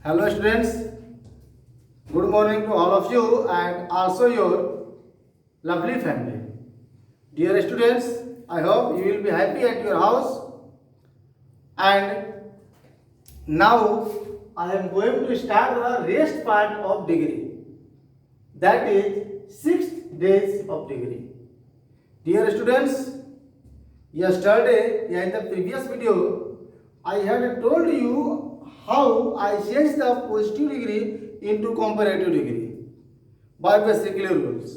Hello students, good morning to all of you and also your lovely family. Dear students, I hope you will be happy at your house. And now I am going to start the rest part of degree. That is 6 days of degree. Dear students, yesterday in the previous video, I had told you how I changed the positive degree into comparative degree by basically rules.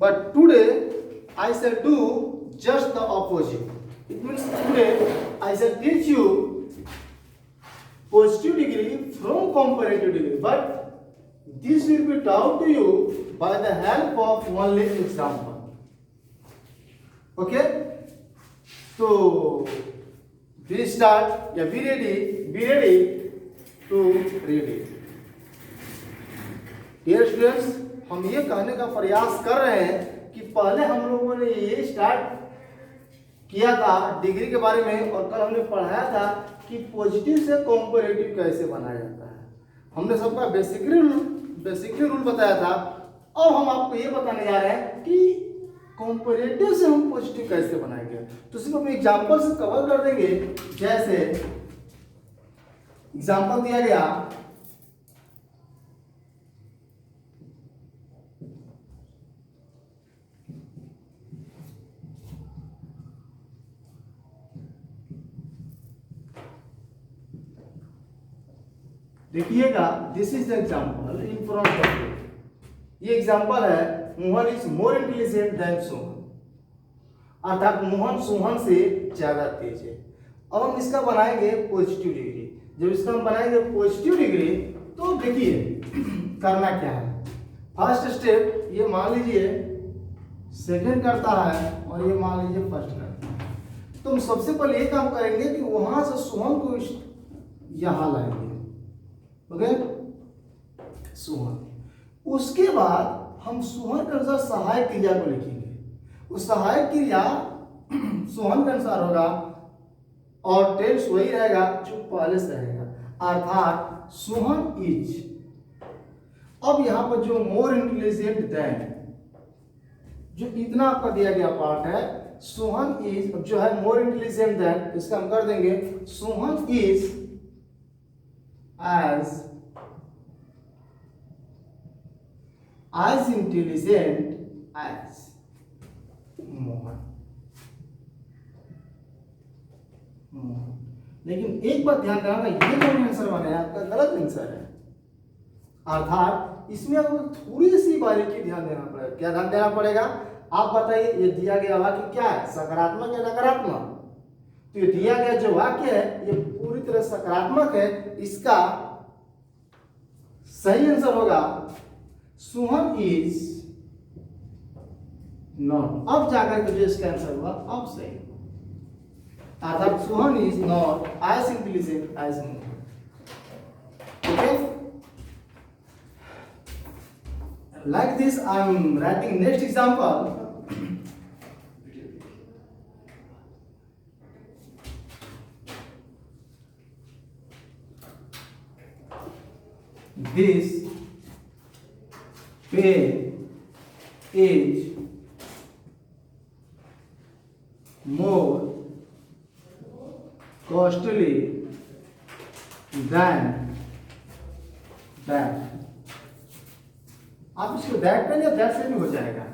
But today I shall do just the opposite. It means today I shall teach you positive degree from comparative degree. But this will be taught to you by the help of only example. Okay? So we start. Yeah, be ready to read it. Dear students, हम ये कहने का प्रयास कर रहे हैं कि पहले हम लोगों ने ये स्टार्ट किया था डिग्री के बारे में और कल हमने पढ़ाया था कि पॉजिटिव से कंपैरेटिव कैसे बनाया जाता है। हमने सबका बेसिकली रूल बताया था। अब हम आपको ये बताने जा रहे हैं कि कंपैरेटिव से हम पॉजिटिव कैसे बनाएंगे। तो सिर्फ हम एग्जांपल से कवर कर देंगे। जैसे एग्जांपल दिया गया, देखिएगा, this is the example in front of you. ये एग्जांपल है Mohan is more intelligent then Sohan, अर्थात मोहन सोहन से ज्यादा तेज है। अब हम इसका बनाएंगे पॉजिटिव डिग्री। जब इसका हम बनाएंगे पॉजिटिव डिग्री तो देखिए करना क्या है। फर्स्ट स्टेप ये मान लीजिए सेकंड करता है और ये मान लीजिए फर्स्ट करता है। तो हम सबसे पहले ये काम करेंगे कि वहां से सोहन को यहां लाएंगे। ओके, सोहन। उसके बाद हम सोहन के अनुसार सहायक क्रिया को लिखेंगे। उस सहायक क्रिया सोहन के अनुसार होगा और टेंस वही रहेगा जो पहले से रहेगा, अर्थात सोहन इज। अब यहां पर जो मोर इंटेलिजेंट देन, जो इतना आपका दिया गया पार्ट है, सोहन इज जो है मोर इंटेलिजेंट देन, इसका हम कर देंगे Sohan is as intelligent as Mohan. लेकिन एक बात ध्यान रखना, ये जो आंसर बना है आपका गलत आंसर है। अर्थात इसमें आपको थोड़ी सी बारीकी ध्यान देना पड़ेगा। क्या ध्यान देना पड़ेगा? आप बताइए, ये दिया गया वाक्य क्या है, सकारात्मक या नकारात्मक? तो ये दिया गया जो वाक्य है ये पूरी तरह सकारात्मक है। इसका सही आंसर होगा सोहन इज नॉट। अब जाकर के जो इसका आंसर हुआ अब सही, अर्थात Sohan is not as intelligent as Mohan. Okay, like this I am writing next example. This pen is more costly than that। आप इसको दैट पेन या दैट से भी हो जाएगा।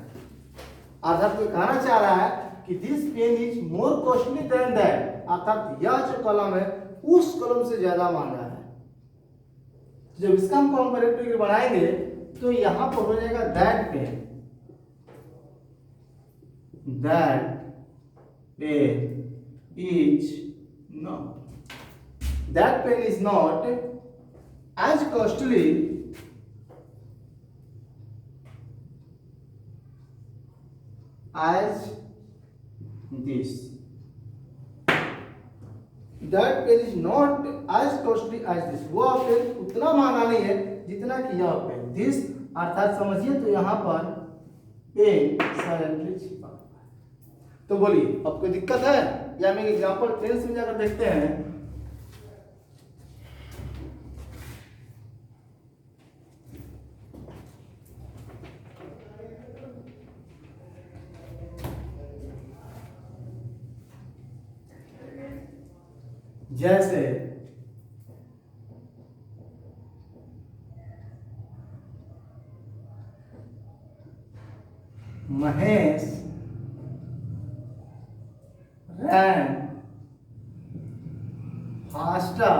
अर्थात कोई कहना चाह रहा है कि this pen is more costly than that, अर्थात यह जो कलम है उस कलम से ज्यादा महंगा है। जब इसका हम कंपैरेटिव डिग्री बनाएंगे तो यहां पर हो जाएगा that pen is not as costly as this. That pen is not as costly as this। वो पेन उतना महंगा नहीं है जितना कि यह पेन। दिस अर्थात समझिए तो यहाँ पर पेन साइलेंटली छिपा हुआ है। तो बोलिए अब कोई दिक्कत है या हम एग्जांपल 10 में जाकर देखते हैं। जैसे Mahesh ran faster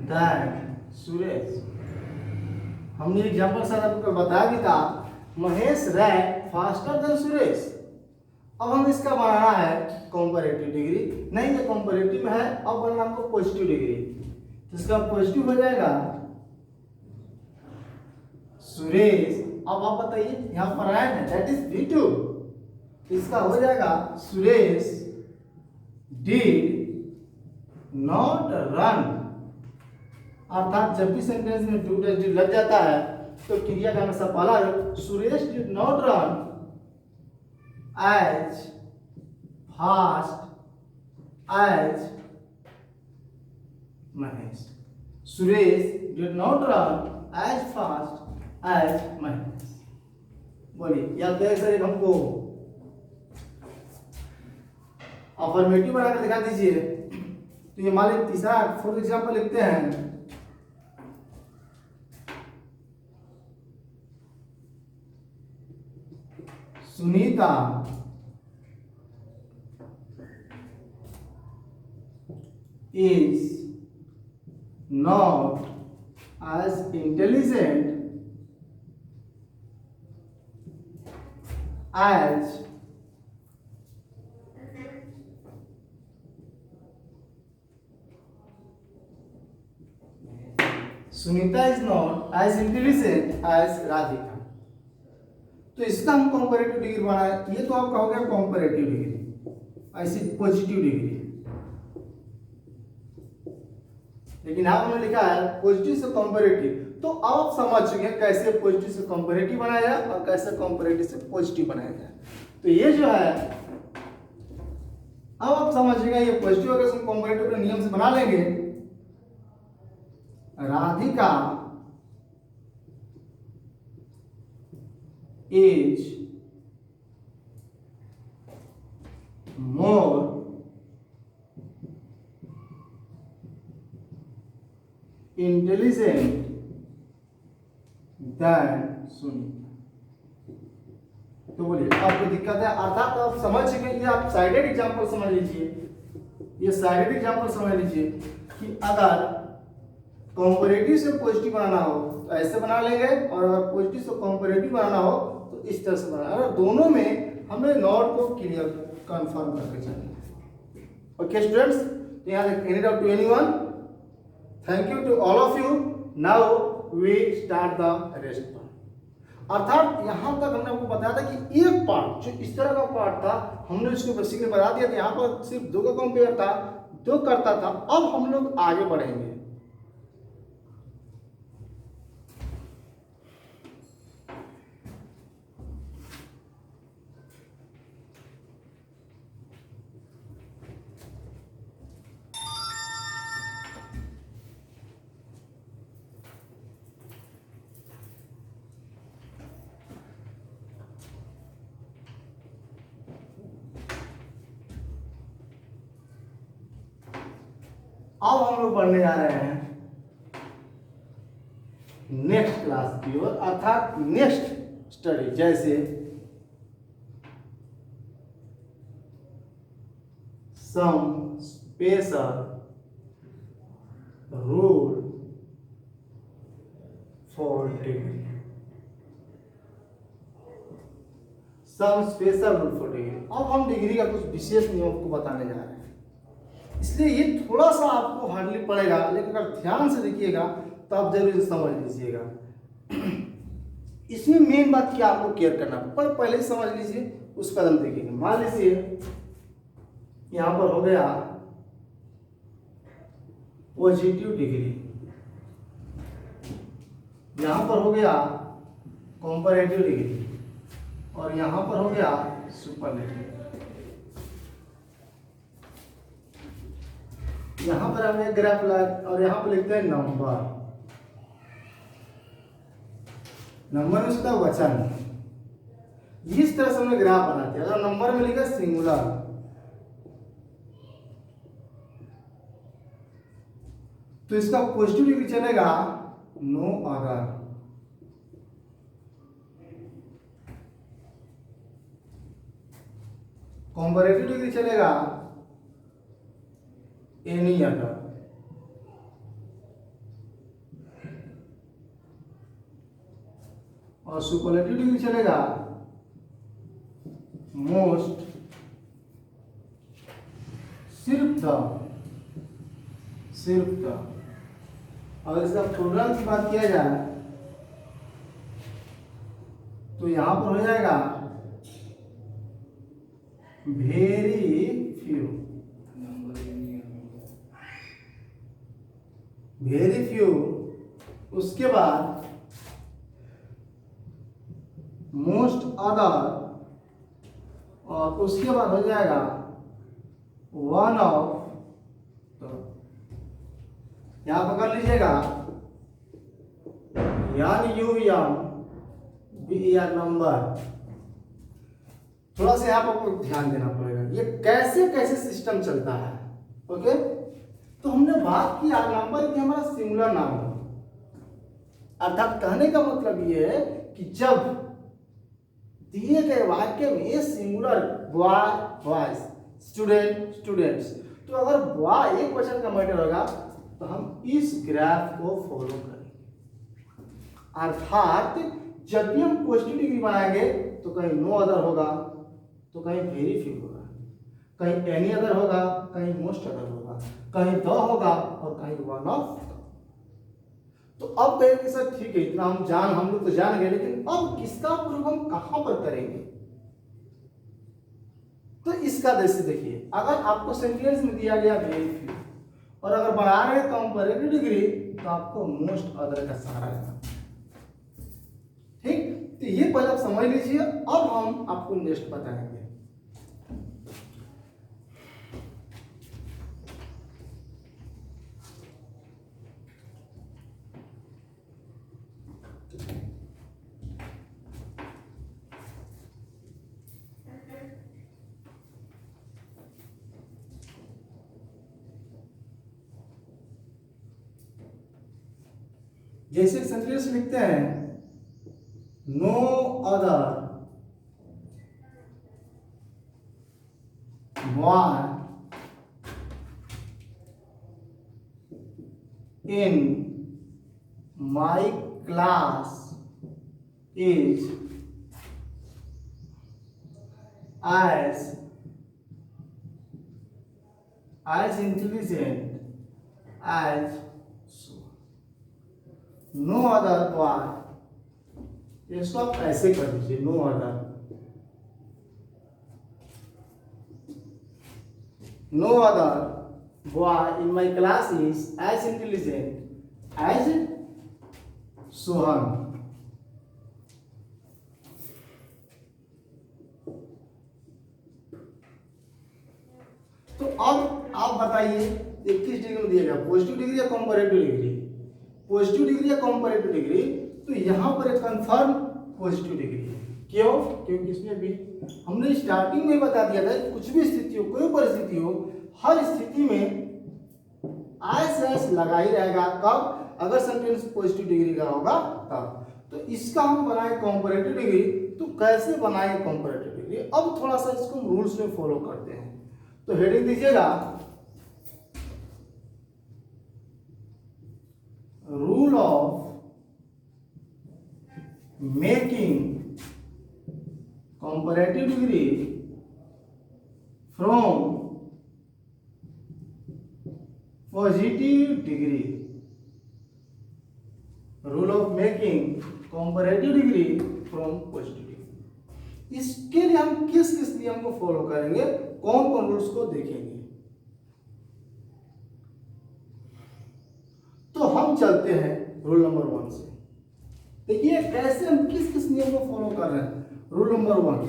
than Suresh. हमने एग्जाम्पल सर आपको बताया भी था, महेश रैन फास्टर देन सुरेश। अब हम इसका बनाना है कंपैरेटिव डिग्री, नहीं ये कंपैरेटिव में है, अब बनाना हमको पॉजिटिव डिग्री, तो इसका पॉजिटिव हो जाएगा सुरेश। अब आप बताइए यहाँ पर रैन है, दैट इज V2, इसका हो जाएगा सुरेश डिड नॉट रन। अर्थात जब भी सेंटेंस में डू डज डिड लग जाता है तो क्रिया का हमेशा पहला है, Suresh did not run as fast as Mahesh. Suresh did not run as fast as Mahesh. बोलिए या तो सर एक हमको अफर्मेटिव बनाकर दिखा दीजिए। तो ये मान लीजिए तीसरा फोर्थ एग्जांपल लिखते हैं, Sunita is not as intelligent as Sunita is not as intelligent as Radhika. तो इसका हम कंपैरेटिव डिग्री बनाए, ये तो आपका हो गया कंपैरेटिव डिग्री, ऐसी पॉजिटिव डिग्री। लेकिन यहाँ हमने लिखा है पॉजिटिव से कंपैरेटिव, तो अब आप समझ चुके हैं कैसे पॉजिटिव से कंपैरेटिव बनाया जाए और कैसे कंपैरेटिव से पॉजिटिव बनाया जाए। तो ये जो है अब आप समझिएगा, ये पॉजिटिव अगर हम कंपैरेटिव के नियम से बना लेंगे, Radhika is more intelligent than Sunita. तो बोलिए आपको दिक्कत है, अर्थात आप समझ चुके, ये आप साइडेड एग्जांपल समझ लीजिए, ये साइडेड एग्जांपल समझ लीजिए कि अगर कंपैरेटिव से पॉजिटिव बनाना हो तो ऐसे बना लेंगे, और अगर पॉजिटिव से कंपैरेटिव बनाना हो तो इस तरह से बनाना। और दोनों में हमें नॉट को क्लियर कंफर्म करके चलना। ओके स्टूडेंट्स, यहाँ से any doubt to anyone? Thank you to all of you. Now we start the rest part. अर्थात यहाँ तक हमने आपको बताया था कि एक पार्ट जो इस तरह का पार्ट था, हमने उसको बेसिकली बता दिया था, यहाँ पर सिर्फ दो का कंपेयर था, दो करता था। अब हम लोग आगे बढ़ेंगे। अब हम लोग पढ़ने जा रहे हैं नेक्स्ट क्लास की ओर, अर्थात नेक्स्ट स्टडी, जैसे some special rule for degree. Some special rule for degree. अब हम डिग्री का कुछ विशेष नियम को बताने जा रहे हैं, इसलिए ये थोड़ा सा आपको हार्डली पड़ेगा, लेकिन अगर ध्यान से देखिएगा तो आप जरूर इसे समझ लीजिएगा। इसमें मेन बात क्या आपको केयर करना, पर पहले ही समझ लीजिए, उस कदम देखिएगा। मान लीजिए यहां पर हो गया पॉजिटिव डिग्री, यहां पर हो गया कंपैरेटिव डिग्री, और यहां पर हो गया सुपरलेटिव। यहां पर हमें ग्राफ और यहां पर लिखते हैं नंबर। नंबर में उसका वचन, इस तरह से हमने ग्राफ बनाते हैं। अगर नंबर में लिखा सिंगुलर, तो इसका पॉजिटिव डिग्री चलेगा नो अदर। कंपैरेटिव डिग्री चलेगा एनी अदर। और सुपरलेटिव डिग्री चलेगा मोस्ट, सिर्फ द। अगर इसका प्रोग्राम की बात किया जाए तो यहां पर हो जाएगा वेरी फ्यू। वेरी फ्यू, उसके बाद मोस्ट अदर, और उसके बाद हो जाएगा वन ऑफ। यहां पकड़ लीजिएगा NUM BER नंबर। थोड़ा सा यहाँ पर आपको ध्यान देना पड़ेगा, ये कैसे कैसे सिस्टम चलता है। ओके, तो हमने बात किया नंबर की हमारा सिंगुलर नाम हो, अर्थात कहने का मतलब ये है कि जब दिए गए वाक्य में singular boy boys, student students, तो अगर बॉय एक वचन का मैटर होगा तो हम इस ग्राफ को फॉलो करेंगे। अर्थात जब भी हम पॉजिटिव डिग्री बनाएंगे तो कहीं नो अदर होगा, तो कहीं वेरी फ्यू होगा, कहीं एनी अदर होगा, कहीं मोस्ट अदर होगा, कहीं द होगा और कहीं वन ऑफ। तो अब कहेंगे सर ठीक है, इतना हम लोग तो जान गए, लेकिन अब किसका प्रयोग हम कहां पर करेंगे। तो इसका जैसे देखिए, अगर आपको सेंटेंस में दिया गया वेरी फ्यू और अगर बना रहे हैं कंपैरेटिव डिग्री तो आपको मोस्ट अदर का सहारा लेना। ठीक, तो ये पहले आप समझ लीजिए, अब हम आपको नेक्स्ट बताएंगे। जैसे सेंटेंस लिखते हैं, no other boy in my class is as intelligent as no other boy. इसको आप ऐसे कर दीजिए, no other, no other boy in my class is as intelligent as Sohan. तो अब आप बताइए, 21 डिग्री में दिया गया पॉजिटिव डिग्री या कंपैरेटिव डिग्री? पॉजिटिव डिग्री या कंपैरेटिव डिग्री? तो यहां पर एक कंफर्म पॉजिटिव डिग्री है। क्यों? क्योंकि इसमें भी हमने स्टार्टिंग में बता दिया था, कुछ भी स्थिति हो, कोई परिस्थिति हो, हर स्थिति में एस लगा ही रहेगा। कब? अगर सेंटेंस पॉजिटिव डिग्री का होगा तब। तो इसका हम बनाए कंपैरेटिव डिग्री, तो कैसे बनाए कंपैरेटिव डिग्री? अब थोड़ा सा इसको हम रूल्स में फॉलो करते हैं। तो हेडिंग दीजिएगा, rule of making comparative degree from positive degree. Rule of making comparative degree from positive degree. इसके लिए हम किस किस नियम को फॉलो करेंगे, कौन कौन रूल्स को देखेंगे। तो हम चलते हैं रूल नंबर 1 से। देखिए कैसे हम किस किस नियम को फॉलो कर रहे हैं। Rule number 1,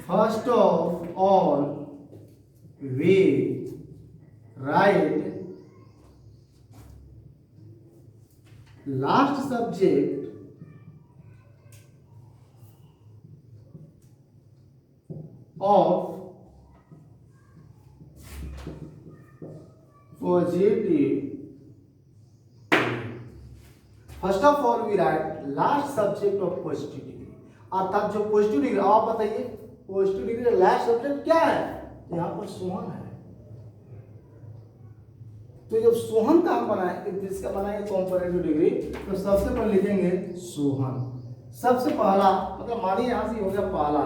first of all we write last subject of positive. First of all we write last subject of positive degree, अर्थात जो पॉजिटिव डिग्री, आप बताइए पॉजिटिव डिग्री का लास्ट सब्जेक्ट क्या है? यहाँ पर सोहन है। तो जब सोहन का हम बनाएंगे, जिसका बनाएंगे कंपैरेटिव डिग्री, तो सबसे पहले लिखेंगे सोहन। सबसे पहला मतलब मानिए यहां से हो गया पहला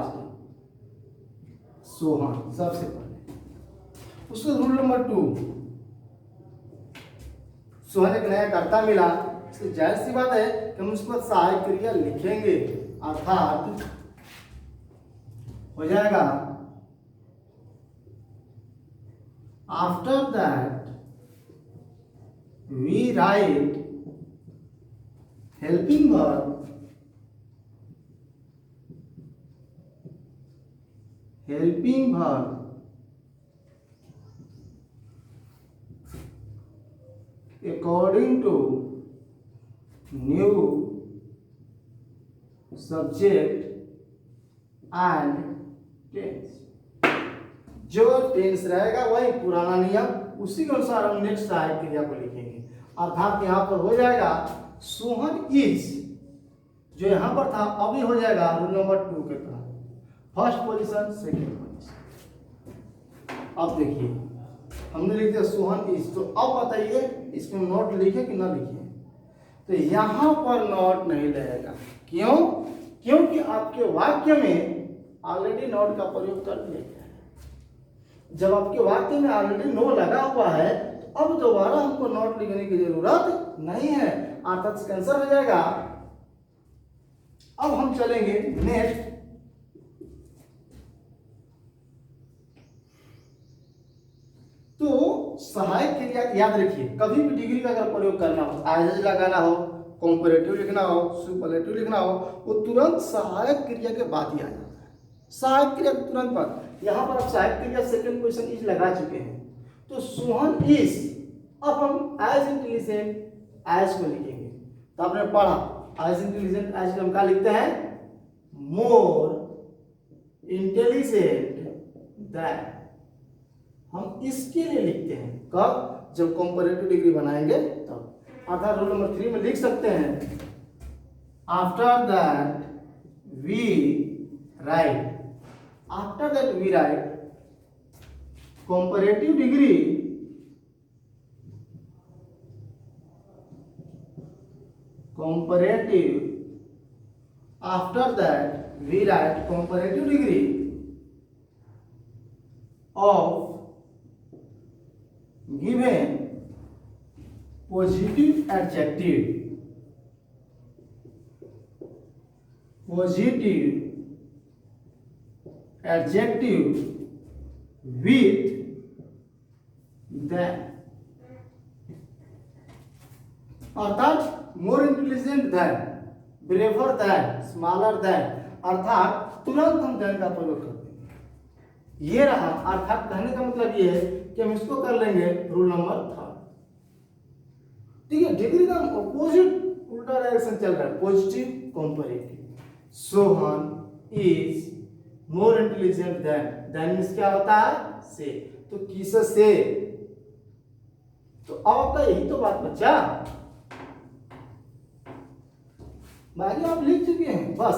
सोहन सबसे पहले। उसके रूल नंबर 2, सोहन एक नया कर्ता मिला, इसलिए जाहिर सी बात है कि हम उसके बाद सहायक क्रिया लिखेंगे, अर्थात हो जाएगा after that we write helping verb, helping verb according to new subject and tense। जो टेंस रहेगा वही पुराना नियम, उसी के अनुसार हम नेक्स्ट सहायक क्रिया को लिखेंगे, अर्थात यहाँ पर हो जाएगा सोहन इज, जो यहाँ पर था अभी हो जाएगा रूल नंबर 2 के तहत फर्स्ट पोजीशन सेकंड पोजीशन। अब देखिए हमने लिख दिया सोहन इज, तो अब बताइए इसमें नोट लिखे कि ना लिखे? तो यहां पर नोट नहीं लगेगा। क्यों? क्योंकि आपके वाक्य में ऑलरेडी नोट का प्रयोग कर दिया गया है। जब आपके वाक्य में ऑलरेडी नो लगा हुआ है तो अब दोबारा हमको नोट लिखने की जरूरत नहीं है, अर्थात कैंसिल हो जाएगा। अब हम चलेंगे नेक्स्ट। तो सहायक क्रिया याद रखिए, कभी भी डिग्री का अगर प्रयोग करना हो, एज लगाना हो, कंपैरेटिव लिखना हो, सुपरलेटिव लिखना हो, वो तुरंत सहायक क्रिया के बाद ही आ जाता है। सहायक क्रिया के तुरंत बाद, यहाँ पर आप सहायक क्रिया सेकंड पोजीशन इज लगा चुके हैं, तो सोहन इज, अब हम एज इंटेलिजेंट एज को लिखेंगे। तो आपने पढ़ा एज इंटेलिजेंट एज को हम क्या लिखते हैं? More intelligent than. हम इसके लिए लिखते हैं कब? जब कंपैरेटिव डिग्री बनाएंगे तब, अर्थात रूल नंबर 3 में लिख सकते हैं after that we write, after that we write comparative degree comparative, after that we write comparative degree of given positive adjective, positive adjective with than, अर्थात more intelligent than, braver than, smaller than, अर्थात तुरंत हम then का प्रयोग करते हैं। ये रहा, अर्थात कहने का मतलब ये है कि हम इसको कर लेंगे रूल नंबर 3। ठीक है, डिग्री का अपोजिट उल्टा डायरेक्शन चल रहा है, positive comparative. Sohan is more intelligent than means क्या होता है? से। तो किस से? तो अब आपका यही तो बात बचा, बाकी आप लिख चुके हैं बस,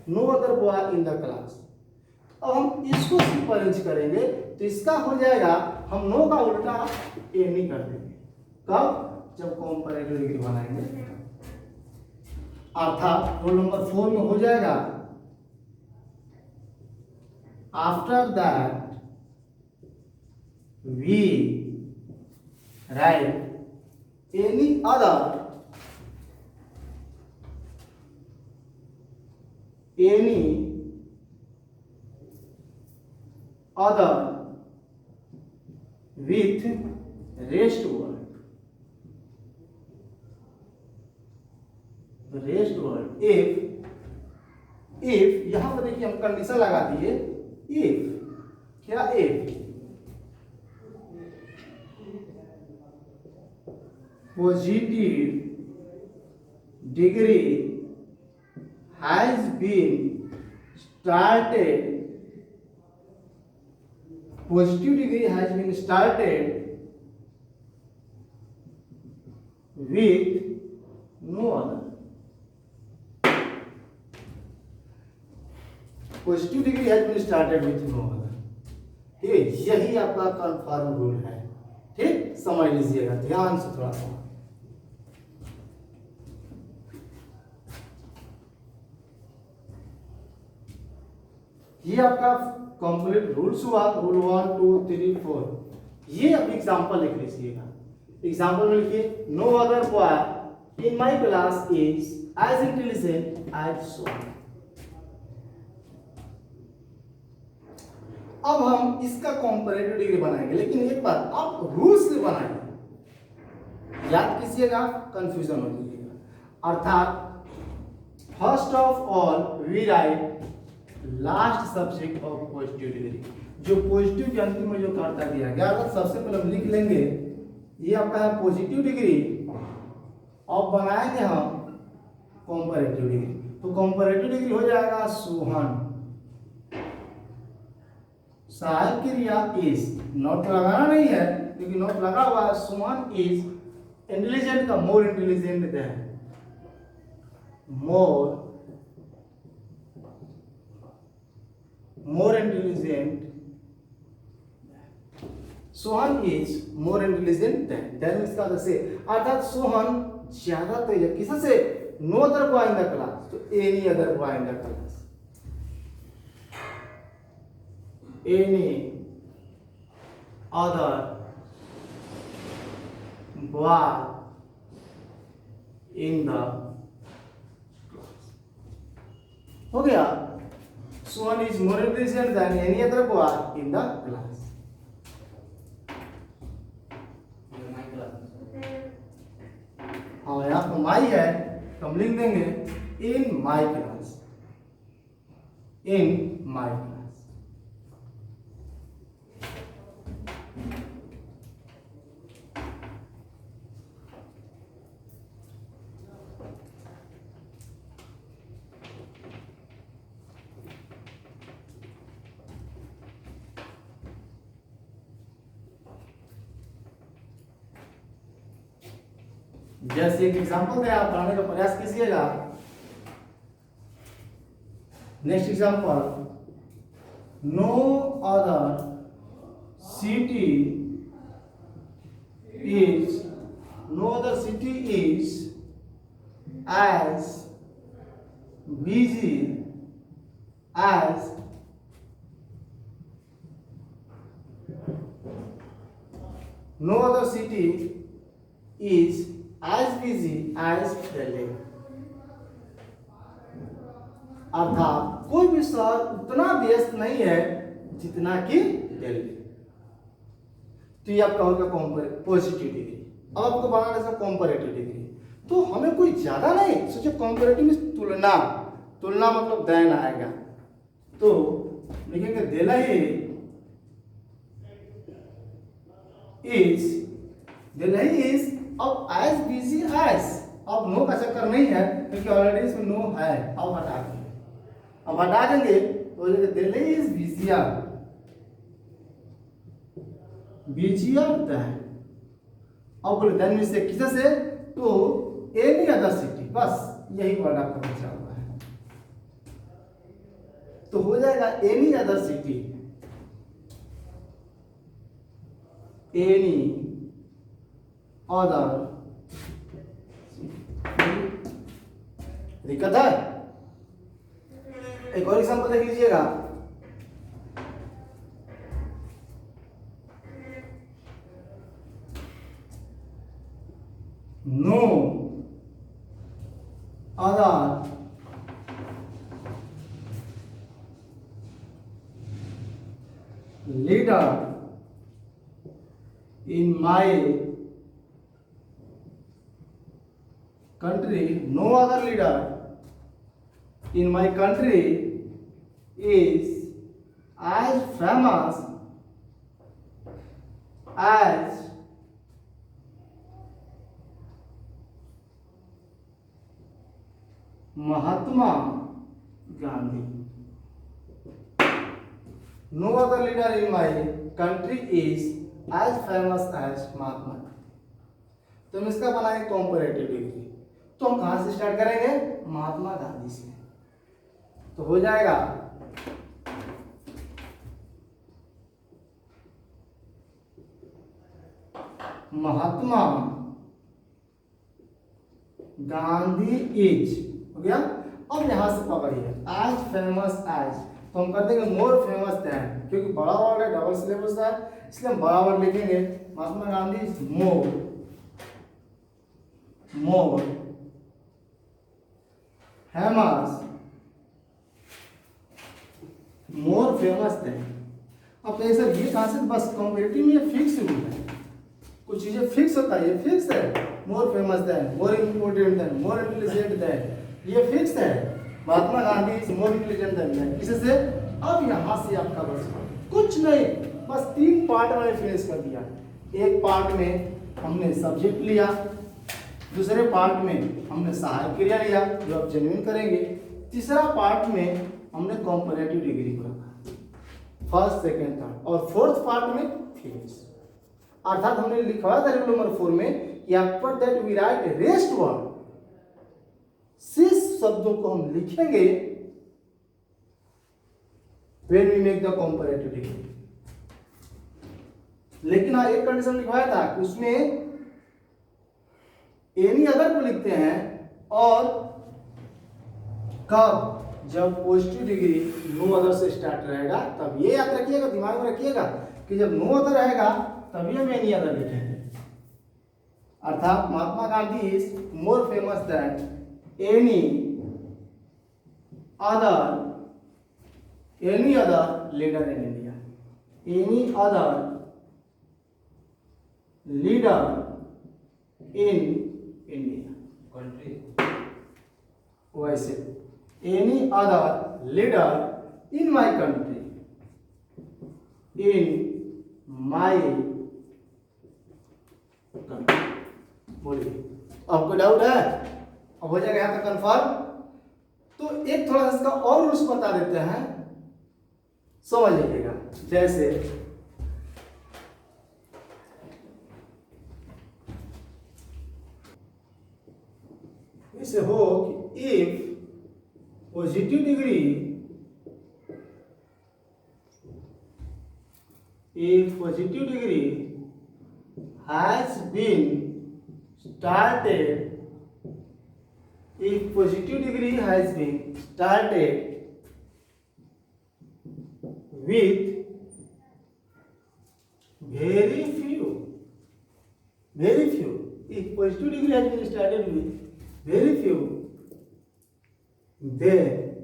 no other boy in the class. अब हम इसको सिंपल अरेंज करेंगे तो इसका हो जाएगा, हम नो का उल्टा ए नहीं कर देंगे। कब? जब कंपैरेटिव डिग्री बनाएंगे, अर्थात रोल नंबर 4 में हो जाएगा after that we write any other, any other with rest word, rest word if यहां पर देखिए हम कंडीशन लगा दिए, if क्या? if positive degree has been started, positive degree has been started with no other. Positive degree has been started with no other. ठीक है, यही आपका कन्फर्म रूल है। ठीक, समझ लीजिएगा ध्यान से थोड़ा सा। ये आपका कंप्लीट रूल्स हुआ, रूल 1 2 3 4। ये अब एग्जांपल लिख लीजिएगा। एग्जांपल में लिखिए, no other boy in my class is as intelligent as सो। अब हम इसका कंपैरेटिव डिग्री बनाएंगे, लेकिन एक बार आप रूल्स से बनाइए, याद कीजिएगा, कंफ्यूजन हो जाएगा। अर्थात first of all we write last subject of positive degree. जो पॉजिटिव के अंतिम में जो कर्ता दिया गया, अगर सबसे पहले हम लिख लेंगे, ये आपका है पॉजिटिव डिग्री, और बनाएंगे हम कंपैरेटिव डिग्री। तो कंपैरेटिव डिग्री हो जाएगा सोहन। सहायक क्रिया इज, नॉट लगाना नहीं है क्योंकि नॉट लगा हुआ है। सोहन इज इंटेलिजेंट का more intelligent than, more intelligent. Sohan is more intelligent than इसका से, अर्थात सोहन ज्यादा तेज है किससे? No other boy in the class, तो any other boy in the class, any other boy in the class। हो गया, Sohan is more intelligent than any other boy in the class। हाँ, यहाँ पर माई है तो हम लिख देंगे इन my class, in my class. जैसे एक एग्जांपल दे, आप बनाने का प्रयास कीजिएगा। Next example, no other city is, no other city is as busy as no other city is as busy as Delhi। अर्थात कोई भी शहर उतना व्यस्त नहीं है जितना कि दिल्ली। तो ये आपका होगा पॉजिटिव डिग्री। अब आपको बनाना है कंपैरेटिव डिग्री, तो हमें कोई ज्यादा नहीं, सोचिए कंपैरेटिव में तुलना, तुलना मतलब देन आएगा, तो लिखेंगे दिल्ली इज अब एज बिजी एज, अब नो का चक्कर नहीं है क्योंकि ऑलरेडी इसमें नो है। अब हटा देंगे, अब हटा देंगे तो Delhi is busier, busier than. अब बोले देन से किसे से, तो एनी अदर सिटी, बस यही वर्ड आपका बचा हुआ है। तो हो जाएगा any other city, any other, दिक्कत है? एक और एग्जांपल देख लीजिएगा, no other leader in my country, no other leader in my country is as famous as Mahatma Gandhi। No other leader in my country is as famous as महात्मा। तो हम इसका बनाएंगे कंपैरेटिव डिग्री। तो हम कहाँ से स्टार्ट करेंगे? महात्मा गांधी से। तो हो जाएगा महात्मा गांधी इज, हो गया। अब यहां से पकड़िए, एज फेमस एज, तो हम कर देंगे मोर फेमस देन, क्योंकि बड़ा वर्ड है, डबल सिलेबस है, इसलिए हम बड़ा वर्ड लिखेंगे। Mahatma Gandhi is more famous, more famous than. अब कहें सर ये कहां से? बस कंपैरेटिव में ये फिक्स रूल है, कुछ चीजें फिक्स होता है, ये फिक्स है। More famous than, more important than, more intelligent than, ये फिक्स है। Mahatma Gandhi is more intelligent than, इससे अब यहां से आपका बस कुछ नहीं, बस 3 पार्ट मैंने फिनिश कर दिया। एक पार्ट में हमने सब्जेक्ट लिया, दूसरे पार्ट में हमने सहायक क्रिया लिया जो आप जेन्युइन करेंगे, तीसरा पार्ट में हमने कंपैरेटिव डिग्री को रखा, फर्स्ट सेकंड थर्ड, और फोर्थ पार्ट में फिनिश। अर्थात हमने लिखवाया था रूल नंबर 4 में कि after that we write rest word, शेष शब्दों को हम लिखेंगे when we make the comparative degree. लेकिन हाँ एक कंडीशन लिखवाया था कि उसमें एनी अदर को लिखते हैं, और कब? जब पॉजिटिव डिग्री नो अदर से स्टार्ट रहेगा तब। ये याद रखिएगा, दिमाग में रखिएगा कि जब नो अदर रहेगा तभी हम एनी अदर लिखेंगे। अर्थात Mahatma Gandhi is more famous than any other leader in India, any other leader in India country, वैसे any other leader in my country, in my country. बोलिए, आपको डाउट है? अब हो जाएगा यहाँ तक कंफर्म। तो एक थोड़ा सा इसका और रूल्स बता देते हैं, समझ लीजिएगा। जैसे हो कि if positive degree, if positive degree has been started, if positive degree has been started with very few, if positive degree has been started with very few, then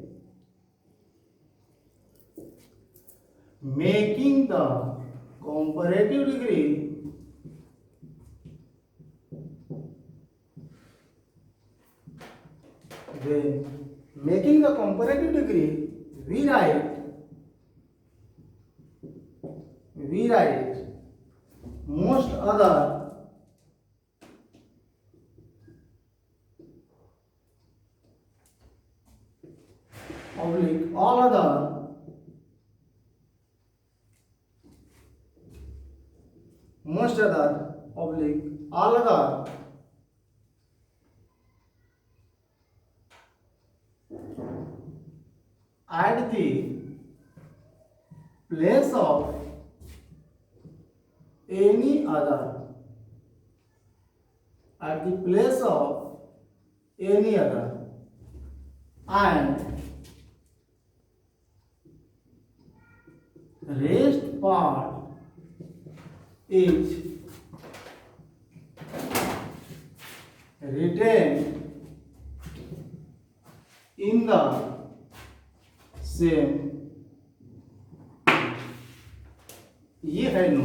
making the comparative degree we write most other oblique all other most other oblique all other at the place of any other, at the place of any other, and rest part is written in the same, ये है no.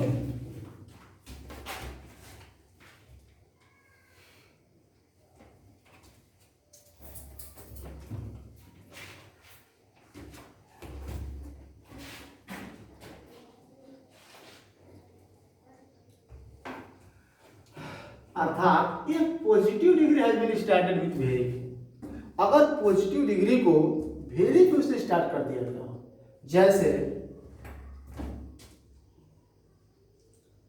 अर्थात if positive degree has been started with very, अगर positive degree को very few से start कर दिया गया हो, जैसे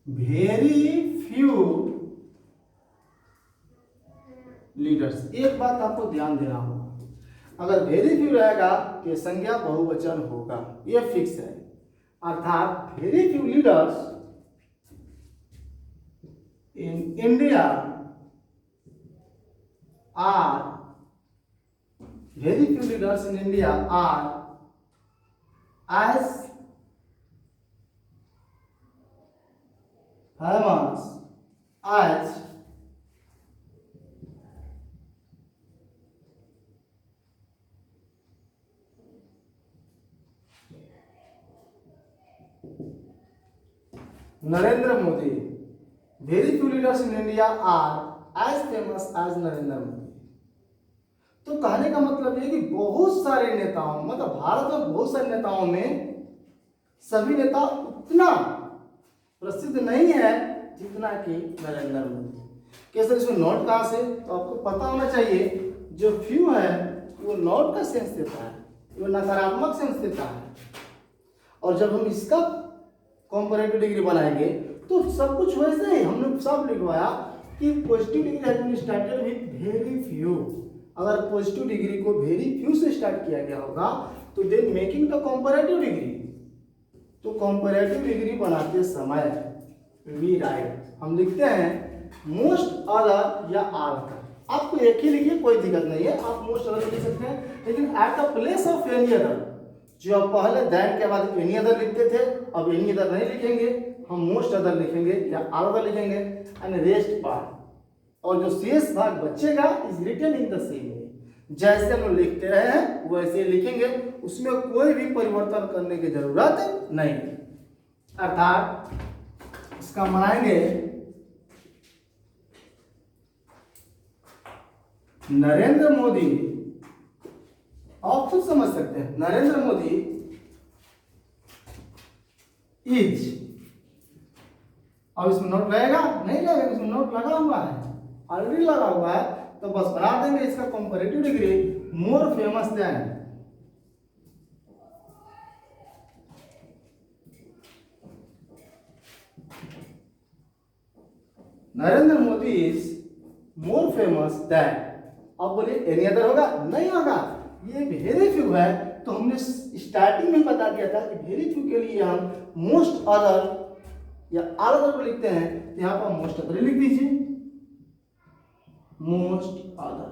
वेरी फ्यू लीडर्स। एक बात आपको ध्यान देना होगा, अगर वेरी फ्यू रहेगा तो संज्ञा बहुवचन होगा, ये फिक्स है। अर्थात very few leaders in India are very few leaders in India are as famous as Narendra Modi. Very few leaders in India are as famous as Narendra Modi. तो कहने का मतलब ये कि बहुत सारे नेताओं, मतलब भारत में बहुत सारे नेताओं में सभी नेता उतना प्रसिद्ध नहीं है जितना कि नरेंद्र मोदी। कैसे इसमें नोट कहाँ से, तो आपको पता होना चाहिए जो फ्यू है वो नोट का सेंस देता है, वो नकारात्मक सेंस देता है। और जब हम इसका कंपैरेटिव डिग्री बनाएंगे तो सब कुछ वैसे ही हमने सब लिखवाया कि positive degree has been started with very few. अगर पॉजिटिव डिग्री को वेरी फ्यू से स्टार्ट किया गया होगा तो then making the comparative degree. तो कंपैरेटिव डिग्री बनाते समय वी राइट, हम लिखते हैं मोस्ट अदर या आल का। आपको एक ही लिखिए, कोई दिक्कत नहीं है, आप मोस्ट अदर लिख सकते हैं, लेकिन at the place of any other, जो आप पहले दैन के बाद एनी अदर लिखते थे अब एनी अदर नहीं लिखेंगे, हम मोस्ट अदर लिखेंगे या आल अदर लिखेंगे एंड रेस्ट पार्ट। और जो शेष भाग बचेगा is written in the same way, जैसे हम लिखते रहे हैं वैसे लिखेंगे, उसमें कोई भी परिवर्तन करने की जरूरत नहीं। अर्थात इसका बनाएंगे नरेंद्र मोदी, आप खुद समझ सकते हैं, नरेंद्र मोदी इज, अब इसमें नोट लगेगा नहीं लगेगा, इसमें नोट लगा हुआ है, ऑलरेडी लगा हुआ है, तो बस बना देंगे इसका comparative degree more famous than Narendra Modi is more famous than. अब बोलिए एनी अदर होगा, नहीं होगा, ये वेरी फ्यू है, तो हमने स्टार्टिंग में बता दिया था कि वेरी फ्यू के लिए हम मोस्ट अदर या ऑल अदर को लिखते हैं, यहाँ पर मोस्ट अदर लिख दीजिए, मोस्ट अदर।